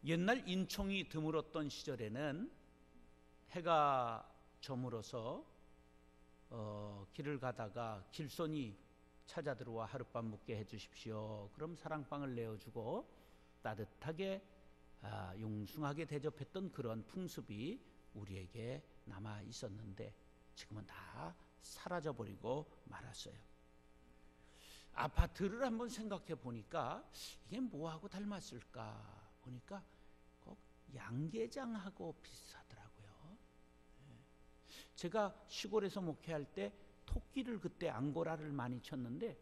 옛날 인총이 드물었던 시절에는 해가 저물어서 길을 가다가 길손이 찾아 들어와 하룻밤 묵게 해주십시오. 그럼 사랑방을 내어주고 따뜻하게 융숭하게 대접했던 그런 풍습이 우리에게 남아 있었는데 지금은 다 사라져버리고 말았어요. 아파트를 한번 생각해 보니까 이게 뭐하고 닮았을까 보니까 꼭 양계장하고 비슷하더라고요. 제가 시골에서 목회할 때 토끼를 그때 앙고라를 많이 쳤는데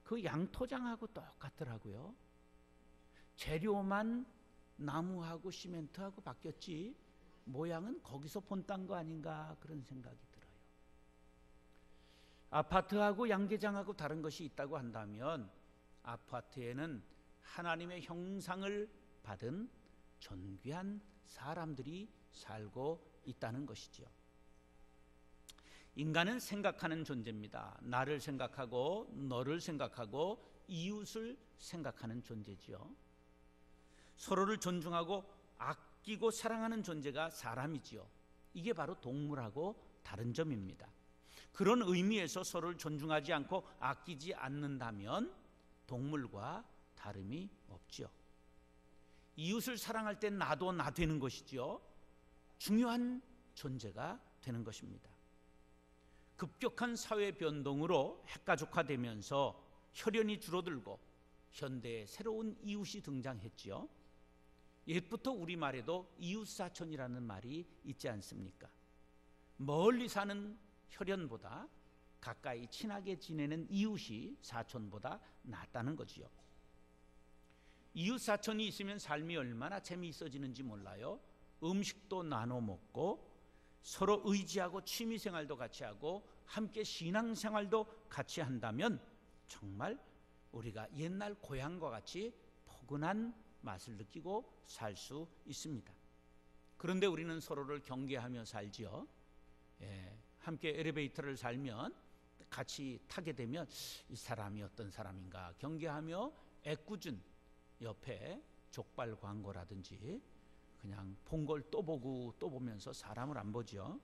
그 양토장하고 똑같더라고요. 재료만 나무하고 시멘트하고 바뀌었지 모양은 거기서 본딴 거 아닌가 그런 생각이 들어요. 아파트하고 양계장하고 다른 것이 있다고 한다면 아파트에는 하나님의 형상을 받은 존귀한 사람들이 살고 있다는 것이죠. 인간은 생각하는 존재입니다. 나를 생각하고 너를 생각하고 이웃을 생각하는 존재지요. 서로를 존중하고 아끼고 사랑하는 존재가 사람이지요. 이게 바로 동물하고 다른 점입니다. 그런 의미에서 서로를 존중하지 않고 아끼지 않는다면 동물과 다름이 없지요. 이웃을 사랑할 때 나도 나 되는 것이지요. 중요한 존재가 되는 것입니다. 급격한 사회 변동으로 핵가족화되면서 혈연이 줄어들고 현대에 새로운 이웃이 등장했지요. 옛부터 우리말에도 이웃사촌이라는 말이 있지 않습니까? 멀리 사는 혈연보다 가까이 친하게 지내는 이웃이 사촌보다 낫다는 거지요. 이웃사촌이 있으면 삶이 얼마나 재미있어지는지 몰라요. 음식도 나눠 먹고 서로 의지하고 취미생활도 같이 하고 함께 신앙생활도 같이 한다면 정말 우리가 옛날 고향과 같이 포근한 맛을 느끼고 살 수 있습니다. 그런데 우리는 서로를 경계하며 살지요. 함께 엘리베이터를 살면 같이 타게 되면 이 사람이 어떤 사람인가 경계하며 애꿎은 옆에 족발 광고라든지 그냥 본 걸 또 보고 또 보면서 사람을 안 보죠.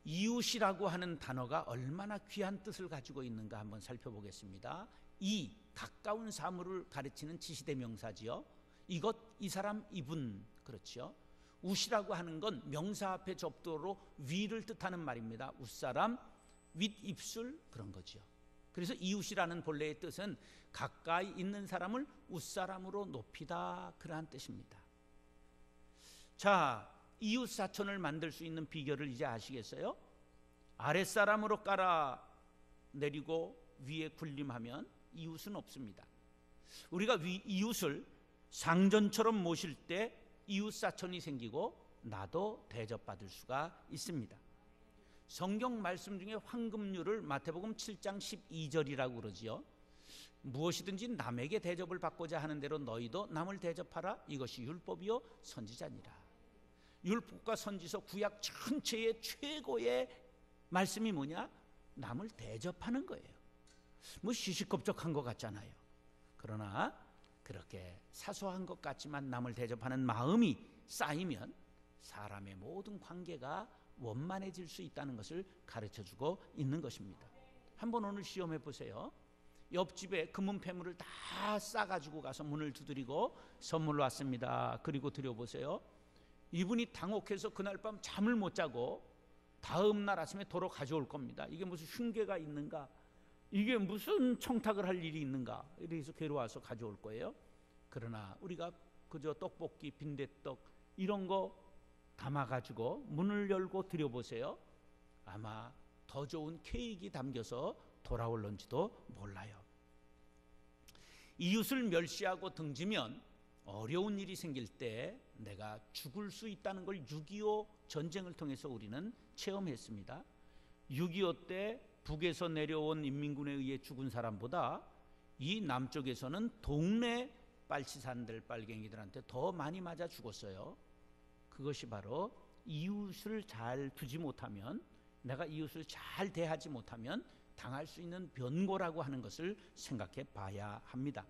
이웃이라고 하는 단어가 얼마나 귀한 뜻을 가지고 있는가 한번 살펴보겠습니다. 이 가까운 사물을 가르치는 지시대명사지요. 이것, 이 사람, 이분, 그렇죠. 웃이라고 하는 건 명사 앞에 접두어로 위를 뜻하는 말입니다. 웃사람, 윗입술 그런 거죠. 그래서 이웃이라는 본래의 뜻은 가까이 있는 사람을 웃사람으로 높이다 그러한 뜻입니다. 자, 이웃사촌을 만들 수 있는 비결을 이제 아시겠어요? 아랫사람으로 깔아내리고 위에 군림하면 이웃은 없습니다. 우리가 이웃을 상전처럼 모실 때 이웃사촌이 생기고 나도 대접받을 수가 있습니다. 성경 말씀 중에 황금률을 마태복음 7장 12절이라고 그러지요. 무엇이든지 남에게 대접을 받고자 하는 대로 너희도 남을 대접하라. 이것이 율법이요 선지자니라. 율법과 선지서 구약 전체의 최고의 말씀이 뭐냐? 남을 대접하는 거예요. 뭐 시시껍적한 것 같잖아요. 그러나 그렇게 사소한 것 같지만 남을 대접하는 마음이 쌓이면 사람의 모든 관계가 원만해질 수 있다는 것을 가르쳐주고 있는 것입니다. 한번 오늘 시험해 보세요. 옆집에 금은패물을 다 싸가지고 가서 문을 두드리고 선물 왔습니다. 그리고 드려보세요. 이분이 당혹해서 그날 밤 잠을 못 자고 다음 날 아침에 도로 가져올 겁니다. 이게 무슨 흉계가 있는가? 이게 무슨 청탁을 할 일이 있는가? 이래서 괴로워서 가져올 거예요. 그러나 우리가 그저 떡볶이, 빈대떡 이런 거 담아가지고 문을 열고 드려보세요. 아마 더 좋은 케이크 담겨서 돌아올런지도 몰라요. 이웃을 멸시하고 등지면 어려운 일이 생길 때 내가 죽을 수 있다는 걸 6.25 전쟁을 통해서 우리는 체험했습니다. 6.25 때 북에서 내려온 인민군에 의해 죽은 사람보다 이 남쪽에서는 동네 빨치산들 빨갱이들한테 더 많이 맞아 죽었어요. 그것이 바로 이웃을 잘 두지 못하면, 내가 이웃을 잘 대하지 못하면 당할 수 있는 변고라고 하는 것을 생각해 봐야 합니다.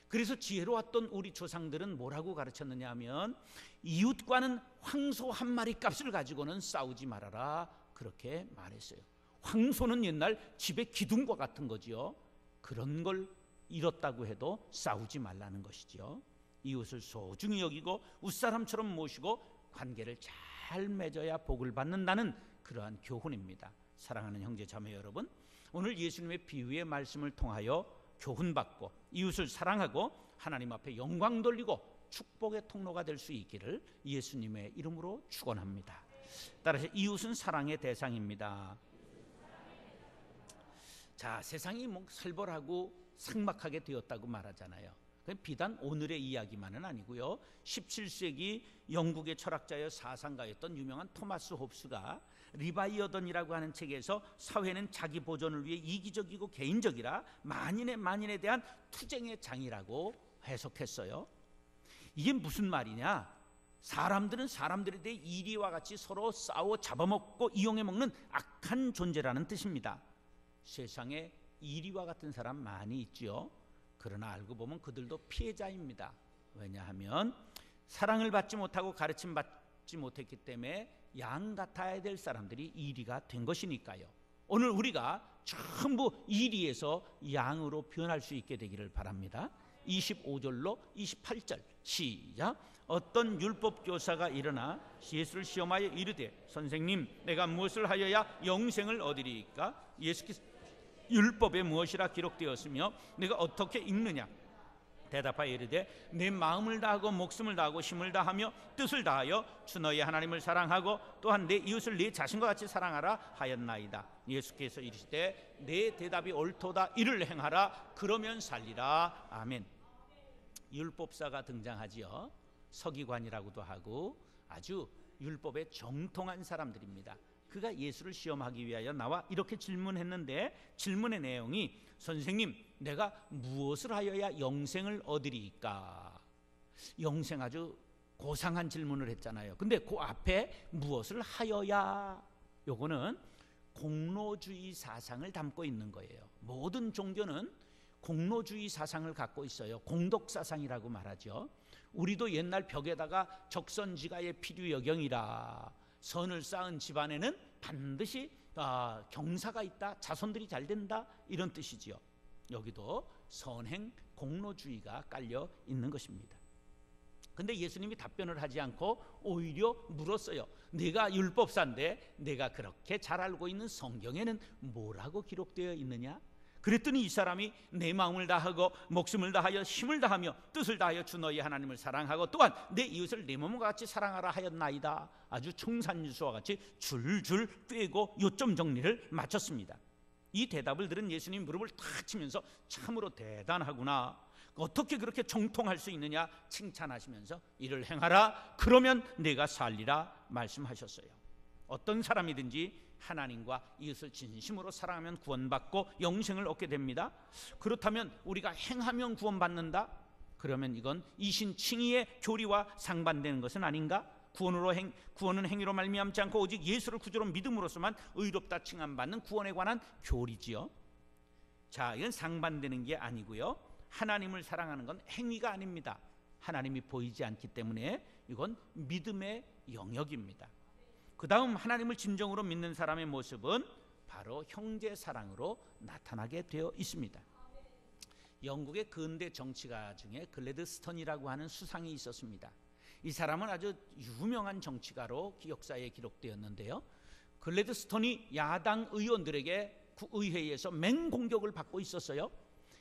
그래서 지혜로웠던 우리 조상들은 뭐라고 가르쳤느냐 하면 이웃과는 황소 한 마리 값을 가지고는 싸우지 말아라, 그렇게 말했어요. 황소는 옛날 집의 기둥과 같은 거지요. 그런 걸 잃었다고 해도 싸우지 말라는 것이지요. 이웃을 소중히 여기고 웃사람처럼 모시고 관계를 잘 맺어야 복을 받는다는 그러한 교훈입니다. 사랑하는 형제 자매 여러분, 오늘 예수님의 비유의 말씀을 통하여 교훈받고 이웃을 사랑하고 하나님 앞에 영광 돌리고 축복의 통로가 될 수 있기를 예수님의 이름으로 축원합니다. 따라서 이웃은 사랑의 대상입니다. 자, 세상이 뭐 살벌하고 삭막하게 되었다고 말하잖아요. 비단 오늘의 이야기만은 아니고요. 17세기 영국의 철학자여 사상가였던 유명한 토마스 홉스가 리바이어던이라고 하는 책에서 사회는 자기 보존을 위해 이기적이고 개인적이라 만인에 대한 투쟁의 장이라고 해석했어요. 이게 무슨 말이냐? 사람들은 사람들에 대해 이리와 같이 서로 싸워 잡아먹고 이용해 먹는 악한 존재라는 뜻입니다. 세상에 이리와 같은 사람 많이 있죠. 그러나 알고 보면 그들도 피해자입니다. 왜냐하면 사랑을 받지 못하고 가르침 받지 못했기 때문에 양 같아야 될 사람들이 이리가 된 것이니까요. 오늘 우리가 전부 이리에서 양으로 변할 수 있게 되기를 바랍니다. 25절로 28절 시작. 어떤 율법 교사가 일어나 예수를 시험하여 이르되 선생님, 내가 무엇을 하여야 영생을 얻으리이까? 예수께서 율법에 무엇이라 기록되었으며 내가 어떻게 읽느냐? 대답하여 이르되 내 마음을 다하고 목숨을 다하고 힘을 다하며 뜻을 다하여 주 너의 하나님을 사랑하고 또한 내 이웃을 네 자신과 같이 사랑하라 하였나이다. 예수께서 이르시되 내 대답이 옳도다, 이를 행하라, 그러면 살리라. 아멘. 율법사가 등장하지요. 서기관이라고도 하고 아주 율법에 정통한 사람들입니다. 그가 예수를 시험하기 위하여 나와 이렇게 질문했는데 질문의 내용이 선생님, 내가 무엇을 하여야 영생을 얻으리이까? 영생 아주 고상한 질문을 했잖아요. 근데 그 앞에 무엇을 하여야, 요거는 공로주의 사상을 담고 있는 거예요. 모든 종교는 공로주의 사상을 갖고 있어요. 공덕사상이라고 말하죠. 우리도 옛날 벽에다가 적선지가의 필요여경이라, 선을 쌓은 집안에는 반드시 경사가 있다, 자손들이 잘 된다, 이런 뜻이지요. 여기도 선행 공로주의가 깔려 있는 것입니다. 근데 예수님이 답변을 하지 않고 오히려 물었어요. 네가 율법사인데 내가 그렇게 잘 알고 있는 성경에는 뭐라고 기록되어 있느냐? 그랬더니 이 사람이 내 마음을 다하고 목숨을 다하여 힘을 다하며 뜻을 다하여 주 너희 하나님을 사랑하고 또한 내 이웃을 내 몸과 같이 사랑하라 하였나이다. 아주 청산유수와 같이 줄줄 빼고 요점 정리를 마쳤습니다. 이 대답을 들은 예수님 무릎을 탁 치면서 참으로 대단하구나, 어떻게 그렇게 정통할 수 있느냐 칭찬하시면서 이를 행하라, 그러면 내가 살리라 말씀하셨어요. 어떤 사람이든지 하나님과 이웃을 진심으로 사랑하면 구원받고 영생을 얻게 됩니다. 그렇다면 우리가 행하면 구원받는다? 그러면 이건 이신칭의의 교리와 상반되는 것은 아닌가? 구원은 행위로 말미암지 않고 오직 예수를 구주로 믿음으로서만 의롭다 칭함받는 구원에 관한 교리지요. 자, 이건 상반되는 게 아니고요. 하나님을 사랑하는 건 행위가 아닙니다. 하나님이 보이지 않기 때문에 이건 믿음의 영역입니다. 그 다음 하나님을 진정으로 믿는 사람의 모습은 바로 형제 사랑으로 나타나게 되어 있습니다. 영국의 근대 정치가 중에 글래드스턴이라고 하는 수상이 있었습니다. 이 사람은 아주 유명한 정치가로 역사에 기록되었는데요. 글래드스턴이 야당 의원들에게 의회에서 맹공격을 받고 있었어요.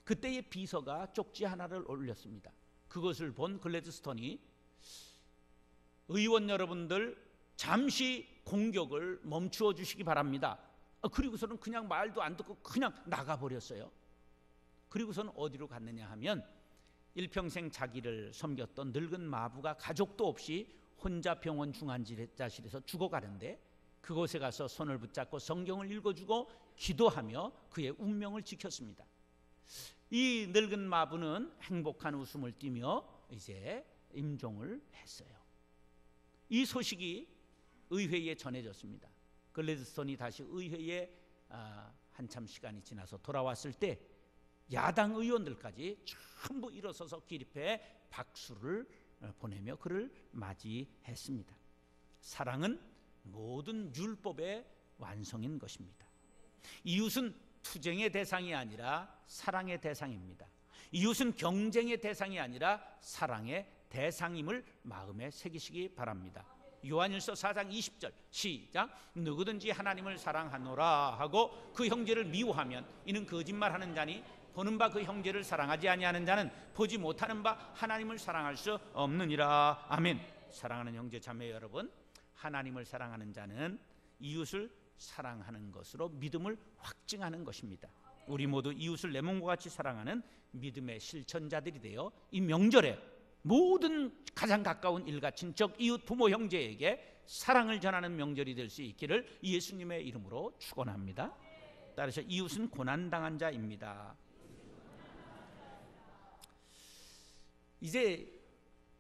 그때의 비서가 쪽지 하나를 올렸습니다. 그것을 본 글래드스턴이 의원 여러분들 잠시 공격을 멈추어 주시기 바랍니다. 그리고서는 그냥 말도 안 듣고 그냥 나가버렸어요. 그리고서는 어디로 갔느냐 하면 일평생 자기를 섬겼던 늙은 마부가 가족도 없이 혼자 병원 중환자실에서 죽어가는데 그곳에 가서 손을 붙잡고 성경을 읽어주고 기도하며 그의 운명을 지켰습니다. 이 늙은 마부는 행복한 웃음을 띠며 이제 임종을 했어요. 이 소식이 의회에 전해졌습니다. 글래드스톤이 다시 의회에 한참 시간이 지나서 돌아왔을 때 야당 의원들까지 전부 일어서서 기립해 박수를 보내며 그를 맞이했습니다. 사랑은 모든 율법의 완성인 것입니다. 이웃은 투쟁의 대상이 아니라 사랑의 대상입니다. 이웃은 경쟁의 대상이 아니라 사랑의 대상임을 마음에 새기시기 바랍니다. 요한일서 4장 20절 시작. 누구든지 하나님을 사랑하노라 하고 그 형제를 미워하면 이는 거짓말하는 자니 보는 바 그 형제를 사랑하지 아니하는 자는 보지 못하는 바 하나님을 사랑할 수 없느니라. 아멘. 사랑하는 형제 자매 여러분, 하나님을 사랑하는 자는 이웃을 사랑하는 것으로 믿음을 확증하는 것입니다. 우리 모두 이웃을 내 몸과 같이 사랑하는 믿음의 실천자들이 되어 이 명절에 모든 가장 가까운 일가 친척 이웃 부모 형제에게 사랑을 전하는 명절이 될 수 있기를 예수님의 이름으로 축원합니다. 따라서 이웃은 고난당한 자입니다. 이제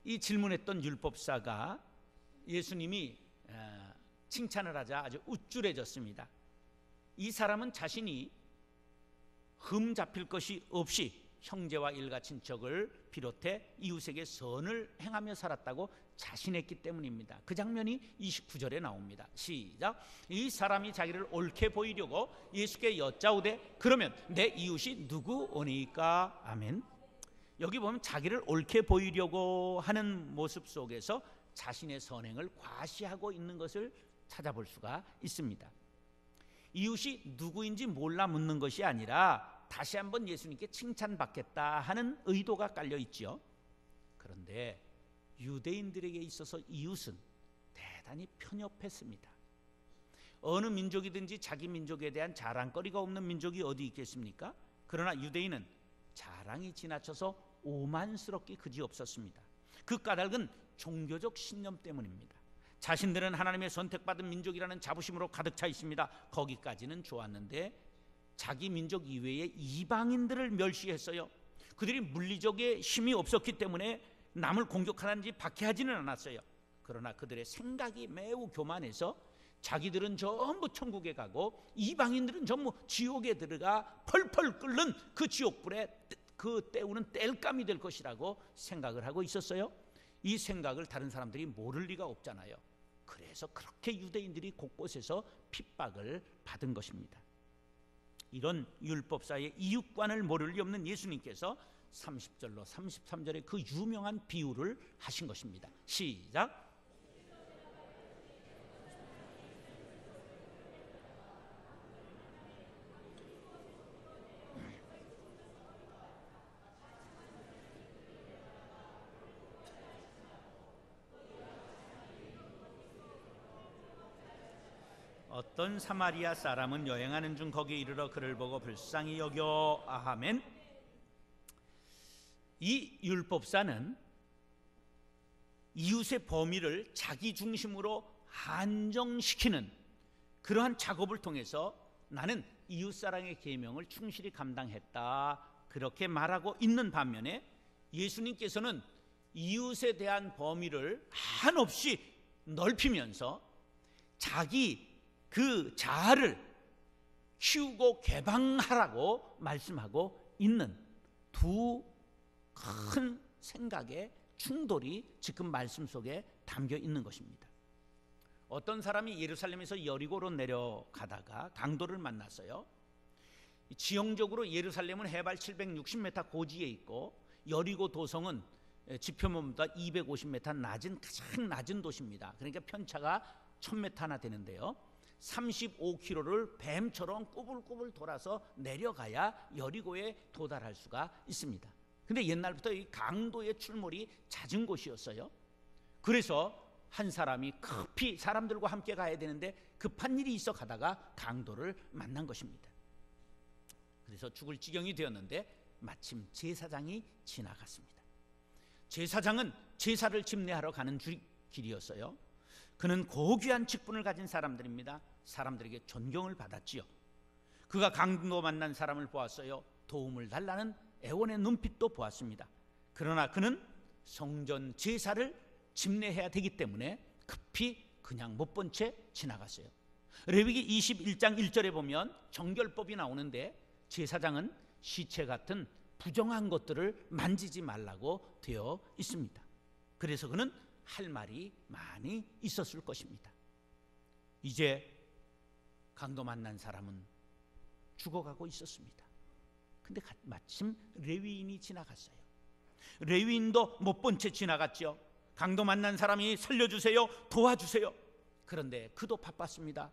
이 질문했던 율법사가 예수님이 칭찬을 하자 아주 우쭐해졌습니다. 이 사람은 자신이 흠 잡힐 것이 없이 형제와 일가 친척을 비롯해 이웃에게 선을 행하며 살았다고 자신했기 때문입니다. 그 장면이 29절에 나옵니다. 시작. 이 사람이 자기를 옳게 보이려고 예수께 여짜오되 그러면 내 이웃이 누구오니까? 아멘. 여기 보면 자기를 옳게 보이려고 하는 모습 속에서 자신의 선행을 과시하고 있는 것을 찾아볼 수가 있습니다. 이웃이 누구인지 몰라 묻는 것이 아니라 다시 한번 예수님께 칭찬받겠다 하는 의도가 깔려 있죠. 그런데 유대인들에게 있어서 이웃은 대단히 편협했습니다. 어느 민족이든지 자기 민족에 대한 자랑거리가 없는 민족이 어디 있겠습니까? 그러나 유대인은 자랑이 지나쳐서 오만스럽기 그지없었습니다. 그 까닭은 종교적 신념 때문입니다. 자신들은 하나님의 선택받은 민족이라는 자부심으로 가득 차 있습니다. 거기까지는 좋았는데 자기 민족 이외의 이방인들을 멸시했어요. 그들이 물리적인 힘이 없었기 때문에 남을 공격하는지 박해하지는 않았어요. 그러나 그들의 생각이 매우 교만해서 자기들은 전부 천국에 가고 이방인들은 전부 지옥에 들어가 펄펄 끓는 그 지옥불에 그 때우는 땔감이 될 것이라고 생각을 하고 있었어요. 이 생각을 다른 사람들이 모를 리가 없잖아요. 그래서 그렇게 유대인들이 곳곳에서 핍박을 받은 것입니다. 이런 율법사의 이웃관을 모를 리 없는 예수님께서 30절로 33절에 그 유명한 비유를 하신 것입니다. 시작. 어떤 사마리아 사람은 여행하는 중 거기에 이르러 그를 보고 불쌍히 여겨 아멘. 이 율법사는 이웃의 범위를 자기 중심으로 한정시키는 그러한 작업을 통해서 나는 이웃사랑의 계명을 충실히 감당했다 그렇게 말하고 있는 반면에 예수님께서는 이웃에 대한 범위를 한없이 넓히면서 자기 그 자아를 키우고 개방하라고 말씀하고 있는 두 큰 생각의 충돌이 지금 말씀 속에 담겨 있는 것입니다. 어떤 사람이 예루살렘에서 여리고로 내려가다가 강도를 만났어요. 지형적으로 예루살렘은 해발 760m 고지에 있고 여리고 도성은 지표면보다 250m 낮은 가장 낮은 도시입니다. 그러니까 편차가 1000m나 되는데요. 35km를 뱀처럼 꾸불꾸불 돌아서 내려가야 여리고에 도달할 수가 있습니다. 근데 옛날부터 이 강도의 출몰이 잦은 곳이었어요. 그래서 한 사람이 급히 사람들과 함께 가야 되는데 급한 일이 있어 가다가 강도를 만난 것입니다. 그래서 죽을 지경이 되었는데 마침 제사장이 지나갔습니다. 제사장은 제사를 집례하러 가는 길이었어요. 그는 고귀한 직분을 가진 사람들입니다. 사람들에게 존경을 받았지요. 그가 강도 만난 사람을 보았어요. 도움을 달라는 애원의 눈빛도 보았습니다. 그러나 그는 성전 제사를 집례해야 되기 때문에 급히 그냥 못 본 채 지나갔어요. 레위기 21장 1절에 보면 정결법이 나오는데 제사장은 시체 같은 부정한 것들을 만지지 말라고 되어 있습니다. 그래서 그는 할 말이 많이 있었을 것입니다. 이제 강도 만난 사람은 죽어가고 있었습니다. 근데 마침 레위인이 지나갔어요. 레위인도 못 본 채 지나갔죠. 강도 만난 사람이 살려주세요, 도와주세요. 그런데 그도 바빴습니다.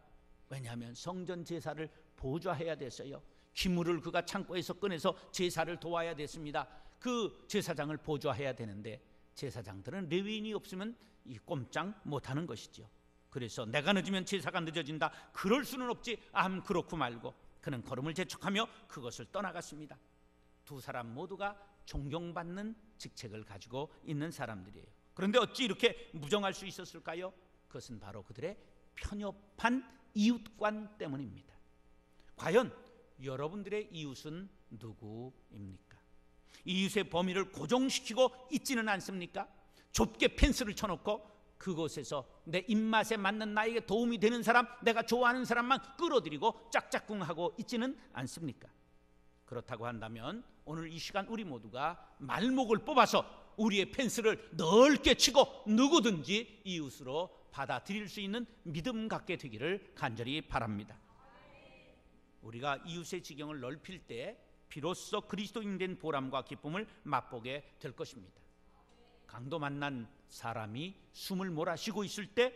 왜냐하면 성전 제사를 보좌해야 됐어요. 기물을 그가 창고에서 꺼내서 제사를 도와야 됐습니다. 그 제사장을 보좌해야 되는데 제사장들은 레위인이 없으면 이 꼼짝 못하는 것이죠. 그래서 내가 늦으면 제사가 늦어진다, 그럴 수는 없지, 그렇고 말고 그는 걸음을 재촉하며 그것을 떠나갔습니다. 두 사람 모두가 존경받는 직책을 가지고 있는 사람들이에요. 그런데 어찌 이렇게 무정할 수 있었을까요? 그것은 바로 그들의 편협한 이웃관 때문입니다. 과연 여러분들의 이웃은 누구입니까? 이웃의 범위를 고정시키고 있지는 않습니까? 좁게 펜스를 쳐놓고 그곳에서 내 입맛에 맞는, 나에게 도움이 되는 사람, 내가 좋아하는 사람만 끌어들이고 짝짝꿍하고 있지는 않습니까? 그렇다고 한다면 오늘 이 시간 우리 모두가 말목을 뽑아서 우리의 펜스를 넓게 치고 누구든지 이웃으로 받아들일 수 있는 믿음 갖게 되기를 간절히 바랍니다. 우리가 이웃의 지경을 넓힐 때 비로소 그리스도인 된 보람과 기쁨을 맛보게 될 것입니다. 강도 만난 사람이 숨을 몰아쉬고 있을 때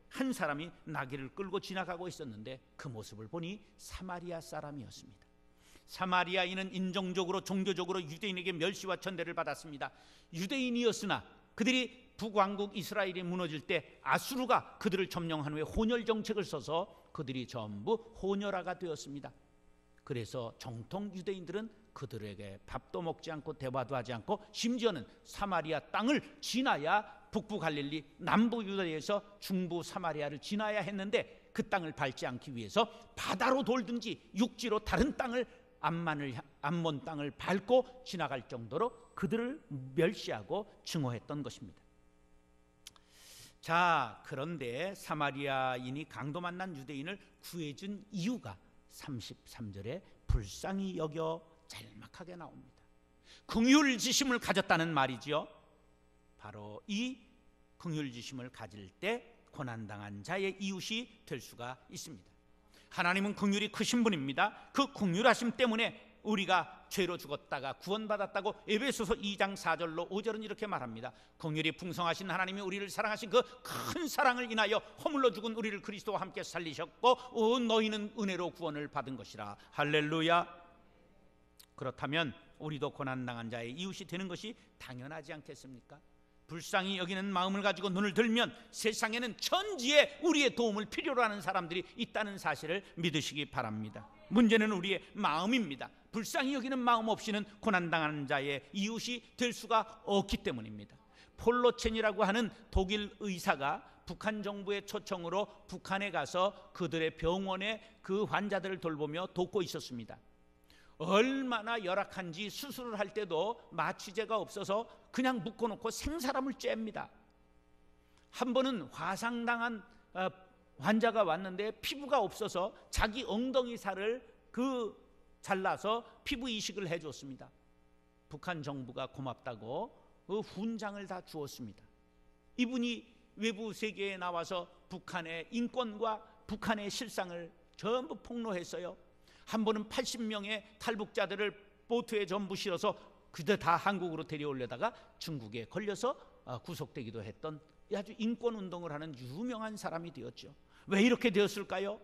한 사람이 나귀를 끌고 지나가고 있었는데 그 모습을 보니 사마리아 사람이었습니다. 사마리아인은 인종적으로, 종교적으로 유대인에게 멸시와 천대를 받았습니다. 유대인이었으나 그들이 북왕국 이스라엘이 무너질 때 아수르가 그들을 점령한 후에 혼혈 정책을 써서 그들이 전부 혼혈아가 되었습니다. 그래서 정통 유대인들은 그들에게 밥도 먹지 않고 대화도 하지 않고 심지어는 사마리아 땅을 지나야 북부 갈릴리, 남부 유다에서 중부 사마리아를 지나야 했는데 그 땅을 밟지 않기 위해서 바다로 돌든지 육지로 다른 땅을, 암몬 땅을 밟고 지나갈 정도로 그들을 멸시하고 증오했던 것입니다. 자, 그런데 사마리아인이 강도 만난 유대인을 구해준 이유가 33절에 불쌍히 여겨 짤막하게 나옵니다. 긍휼지심을 가졌다는 말이지요. 바로 이 긍휼지심을 가질 때 고난당한 자의 이웃이 될 수가 있습니다. 하나님은 긍휼이 크신 분입니다. 그 긍휼하심 때문에 우리가 죄로 죽었다가 구원받았다고 에베소서 2장 4절로 5절은 이렇게 말합니다. 긍휼이 풍성하신 하나님이 우리를 사랑하신 그 큰 사랑을 인하여 허물러 죽은 우리를 그리스도와 함께 살리셨고 너희는 은혜로 구원을 받은 것이라. 할렐루야. 그렇다면 우리도 고난당한 자의 이웃이 되는 것이 당연하지 않겠습니까? 불쌍히 여기는 마음을 가지고 눈을 들면 세상에는 천지에 우리의 도움을 필요로 하는 사람들이 있다는 사실을 믿으시기 바랍니다. 문제는 우리의 마음입니다. 불쌍히 여기는 마음 없이는 고난당하는 자의 이웃이 될 수가 없기 때문입니다. 폴로첸이라고 하는 독일 의사가 북한 정부의 초청으로 북한에 가서 그들의 병원에 그 환자들을 돌보며 돕고 있었습니다. 얼마나 열악한지 수술을 할 때도 마취제가 없어서 그냥 묶어놓고 생사람을 쬐입니다. 한 번은 화상당한 환자가 왔는데 피부가 없어서 자기 엉덩이 살을 잘라서 피부 이식을 해줬습니다. 북한 정부가 고맙다고 그 훈장을 다 주었습니다. 이분이 외부 세계에 나와서 북한의 인권과 북한의 실상을 전부 폭로했어요. 한 번은 80명의 탈북자들을 보트에 전부 실어서 그들 다 한국으로 데려오려다가 중국에 걸려서 구속되기도 했던 아주 인권운동을 하는 유명한 사람이 되었죠. 왜 이렇게 되었을까요?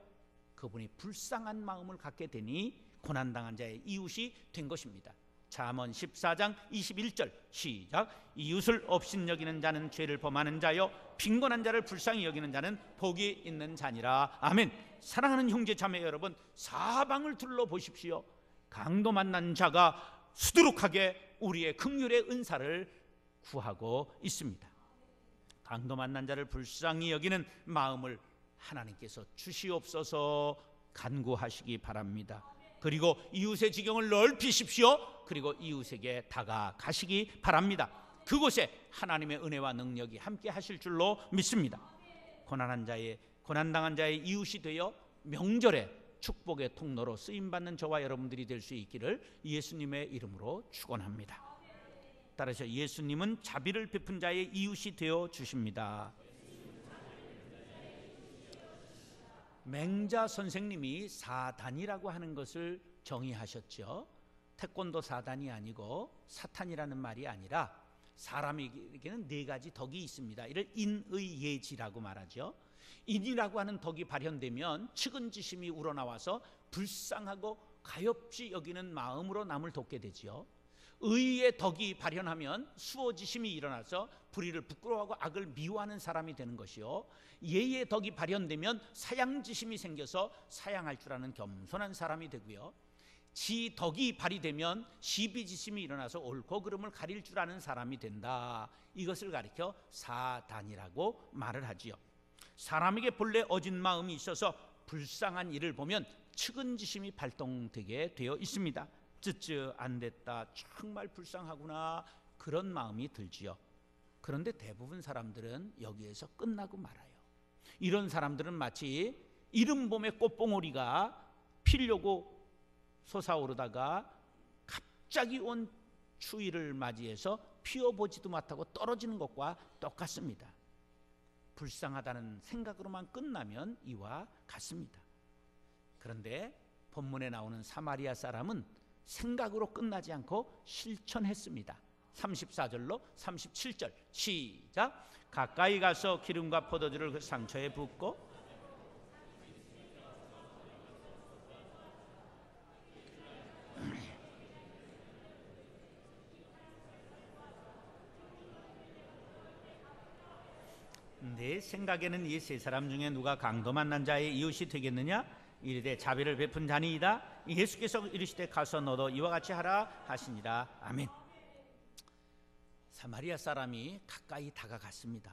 그분이 불쌍한 마음을 갖게 되니 고난당한 자의 이웃이 된 것입니다. 잠언 14장 21절 시작. 이웃을 업신여기는 자는 죄를 범하는 자요 빈곤한 자를 불쌍히 여기는 자는 복이 있는 자니라. 아멘. 사랑하는 형제 자매 여러분, 사방을 둘러보십시오. 강도 만난 자가 수두룩하게 우리의 긍휼의 은사를 구하고 있습니다. 강도 만난 자를 불쌍히 여기는 마음을 하나님께서 주시옵소서 간구하시기 바랍니다. 그리고 이웃의 지경을 넓히십시오. 그리고 이웃에게 다가가시기 바랍니다. 그곳에 하나님의 은혜와 능력이 함께 하실 줄로 믿습니다. 고난당한 자의 이웃이 되어 명절에 축복의 통로로 쓰임받는 저와 여러분들이 될 수 있기를 예수님의 이름으로 축원합니다. 따라서 예수님은 자비를 베푼 자의 이웃이 되어 주십니다. 맹자 선생님이 사단이라고 하는 것을 정의하셨죠. 태권도 사단이 아니고 사탄이라는 말이 아니라 사람에게는 네 가지 덕이 있습니다. 이를 인의예지라고 말하죠. 인이라고 하는 덕이 발현되면 측은지심이 우러나와서 불쌍하고 가엾이 여기는 마음으로 남을 돕게 되지요. 의의 덕이 발현하면 수호지심이 일어나서 불의를 부끄러워하고 악을 미워하는 사람이 되는 것이요, 예의 덕이 발현되면 사양지심이 생겨서 사양할 줄 아는 겸손한 사람이 되고요, 지 덕이 발휘되면 시비지심이 일어나서 옳고 그름을 가릴 줄 아는 사람이 된다. 이것을 가리켜 사단이라고 말을 하지요. 사람에게 본래 어진 마음이 있어서 불쌍한 일을 보면 측은지심이 발동되게 되어 있습니다. 쯔쯔 안 됐다, 정말 불쌍하구나, 그런 마음이 들지요. 그런데 대부분 사람들은 여기에서 끝나고 말아요. 이런 사람들은 마치 이른 봄에 꽃봉오리가 피려고 솟아오르다가 갑자기 온 추위를 맞이해서 피어보지도 못하고 떨어지는 것과 똑같습니다. 불쌍하다는 생각으로만 끝나면 이와 같습니다. 그런데 본문에 나오는 사마리아 사람은 생각으로 끝나지 않고 실천했습니다. 34절로 37절 시작. 가까이 가서 기름과 포도주를 그 상처에 붓고 내 생각에는 이 세 사람 중에 누가 강도 만난 자의 이웃이 되겠느냐? 이르되 자비를 베푼 자니이다. 예수께서 이르시되 가서 너도 이와 같이 하라 하시니라. 아멘. 사마리아 사람이 가까이 다가갔습니다.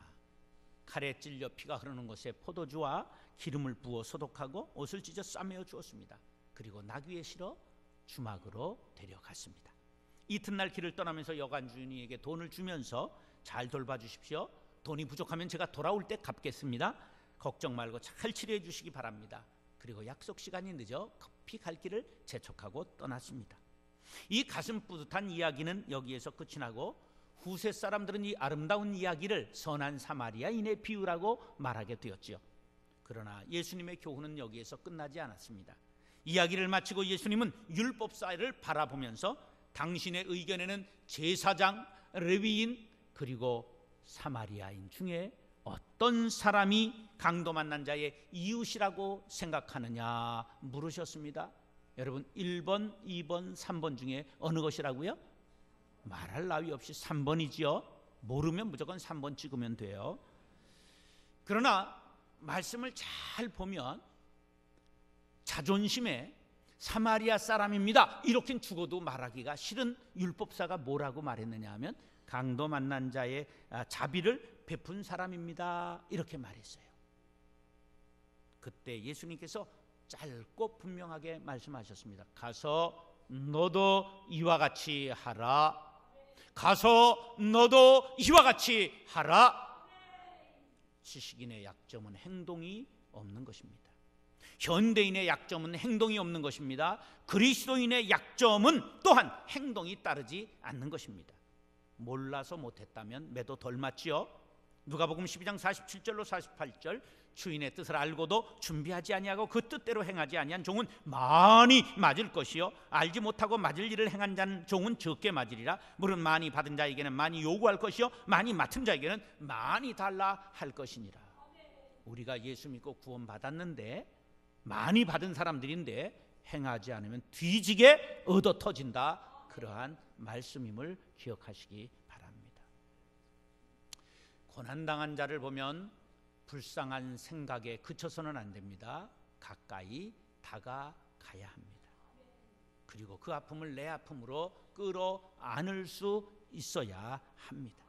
칼에 찔려 피가 흐르는 곳에 포도주와 기름을 부어 소독하고 옷을 찢어 싸매어 주었습니다. 그리고 나귀에 실어 주막으로 데려갔습니다. 이튿날 길을 떠나면서 여관 주인에게 돈을 주면서 잘 돌봐주십시오. 돈이 부족하면 제가 돌아올 때 갚겠습니다. 걱정 말고 잘 치료해 주시기 바랍니다. 그리고 약속 시간이 늦어 급히 갈 길을 재촉하고 떠났습니다. 이 가슴 뿌듯한 이야기는 여기에서 끝이 나고 후세 사람들은 이 아름다운 이야기를 선한 사마리아인의 비유라고 말하게 되었지요. 그러나 예수님의 교훈은 여기에서 끝나지 않았습니다. 이야기를 마치고 예수님은 율법사를 바라보면서 당신의 의견에는 제사장, 레위인, 그리고 사마리아인 중에 어떤 사람이 강도 만난 자의 이웃이라고 생각하느냐 물으셨습니다. 여러분 1번, 2번, 3번 중에 어느 것이라고요? 말할 나위 없이 3번이지요. 모르면 무조건 3번 찍으면 돼요. 그러나 말씀을 잘 보면 자존심에 사마리아 사람입니다 이렇게 죽어도 말하기가 싫은 율법사가 뭐라고 말했느냐 하면 강도 만난 자의 자비를 베푼 사람입니다 이렇게 말했어요. 그때 예수님께서 짧고 분명하게 말씀하셨습니다. 가서 너도 이와 같이 하라. 가서 너도 이와 같이 하라. 지식인의 약점은 행동이 없는 것입니다. 현대인의 약점은 행동이 없는 것입니다. 그리스도인의 약점은 또한 행동이 따르지 않는 것입니다. 몰라서 못했다면 매도 덜 맞지요. 누가복음 12장 47절로 48절 주인의 뜻을 알고도 준비하지 아니하고 그 뜻대로 행하지 아니한 종은 많이 맞을 것이요 알지 못하고 맞을 일을 행한 자는 종은 적게 맞으리라. 물은 많이 받은 자에게는 많이 요구할 것이요 많이 맡은 자에게는 많이 달라 할 것이니라. 우리가 예수 믿고 구원 받았는데 많이 받은 사람들인데 행하지 않으면 뒤지게 얻어 터진다. 그러한 말씀임을 기억하시기 바랍니다. 고난당한 자를 보면 불쌍한 생각에 그쳐서는 안 됩니다. 가까이 다가가야 합니다. 그리고 그 아픔을 내 아픔으로 끌어안을 수 있어야 합니다.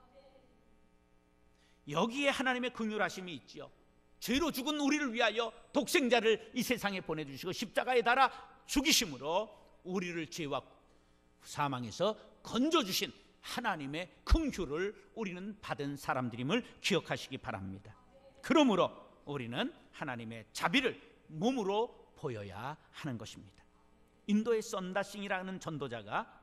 여기에 하나님의 긍휼하심이 있지요. 죄로 죽은 우리를 위하여 독생자를 이 세상에 보내주시고 십자가에 달아 죽이심으로 우리를 죄와 사망에서 건져주신 하나님의 긍휼을 우리는 받은 사람들임을 기억하시기 바랍니다. 그러므로 우리는 하나님의 자비를 몸으로 보여야 하는 것입니다. 인도의 선다싱이라는 전도자가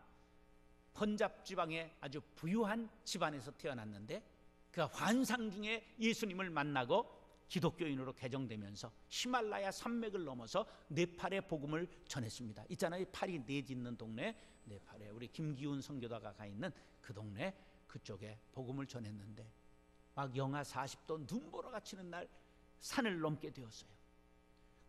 펀잡 지방의 아주 부유한 집안에서 태어났는데, 그가 환상 중에 예수님을 만나고 기독교인으로 개종되면서 히말라야 산맥을 넘어서 네팔에 복음을 전했습니다. 있잖아요, 팔이 내짓는 동네, 네팔에 우리 김기훈 선교사가 가 있는 그 동네, 그쪽에 복음을 전했는데 막 영하 40도 눈보라가 치는 날 산을 넘게 되었어요.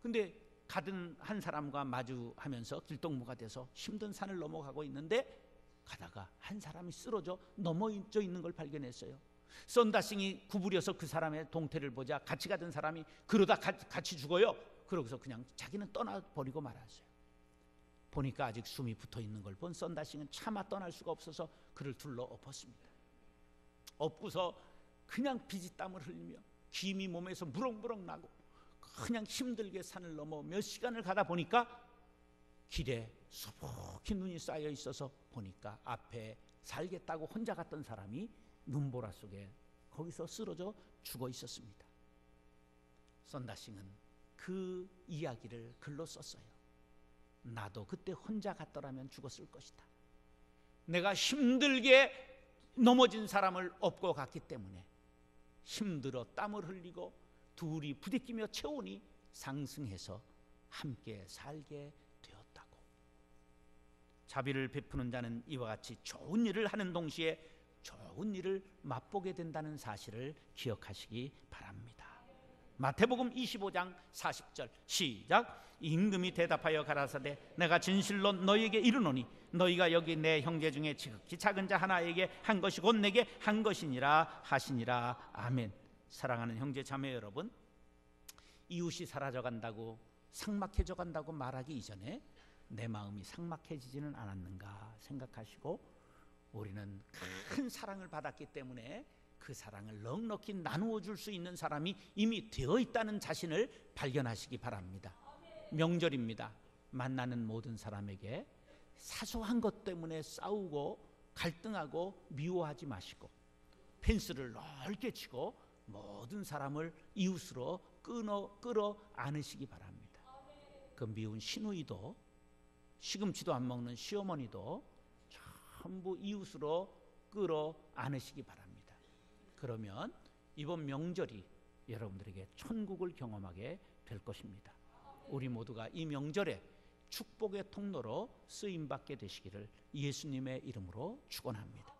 근데 가든 한 사람과 마주하면서 길동무가 돼서 힘든 산을 넘어가고 있는데, 가다가 한 사람이 쓰러져 넘어져 있는 걸 발견했어요. 선다싱이 구부려서 그 사람의 동태를 보자 같이 가던 사람이 그러다 같이 죽어요. 그러고서 그냥 자기는 떠나버리고 말았어요. 보니까 아직 숨이 붙어있는 걸 본 선다싱은 차마 떠날 수가 없어서 그를 둘러 엎었습니다. 엎고서 그냥 피지땀을 흘리며 김이 몸에서 무럭무럭 나고 그냥 힘들게 산을 넘어 몇 시간을 가다 보니까 길에 수북히 눈이 쌓여 있어서 보니까 앞에 살겠다고 혼자 갔던 사람이 눈보라 속에 거기서 쓰러져 죽어 있었습니다. 선다싱은 그 이야기를 글로 썼어요. 나도 그때 혼자 갔더라면 죽었을 것이다. 내가 힘들게 넘어진 사람을 업고 갔기 때문에 힘들어 땀을 흘리고 둘이 부대끼며 체온이 상승해서 함께 살게 되었다고. 자비를 베푸는 자는 이와 같이 좋은 일을 하는 동시에 좋은 일을 맛보게 된다는 사실을 기억하시기 바랍니다. 마태복음 25장 40절 시작. 임금이 대답하여 가라사대 내가 진실로 너희에게 이르노니 너희가 여기 내 형제 중에 지극히 작은 자 하나에게 한 것이 곧 내게 한 것이니라 하시니라. 아멘. 사랑하는 형제 자매 여러분, 이웃이 사라져간다고 삭막해져 간다고 말하기 이전에 내 마음이 삭막해지지는 않았는가 생각하시고, 우리는 큰 사랑을 받았기 때문에 그 사랑을 넉넉히 나누어 줄 수 있는 사람이 이미 되어 있다는 자신을 발견하시기 바랍니다. 명절입니다. 만나는 모든 사람에게 사소한 것 때문에 싸우고 갈등하고 미워하지 마시고 펜스를 넓게 치고 모든 사람을 이웃으로 끌어 안으시기 바랍니다. 그 미운 시누이도 시금치도 안 먹는 시어머니도 전부 이웃으로 끌어 안으시기 바랍니다. 그러면 이번 명절이 여러분들에게 천국을 경험하게 될 것입니다. 우리 모두가 이 명절에 축복의 통로로 쓰임받게 되시기를 예수님의 이름으로 축원합니다.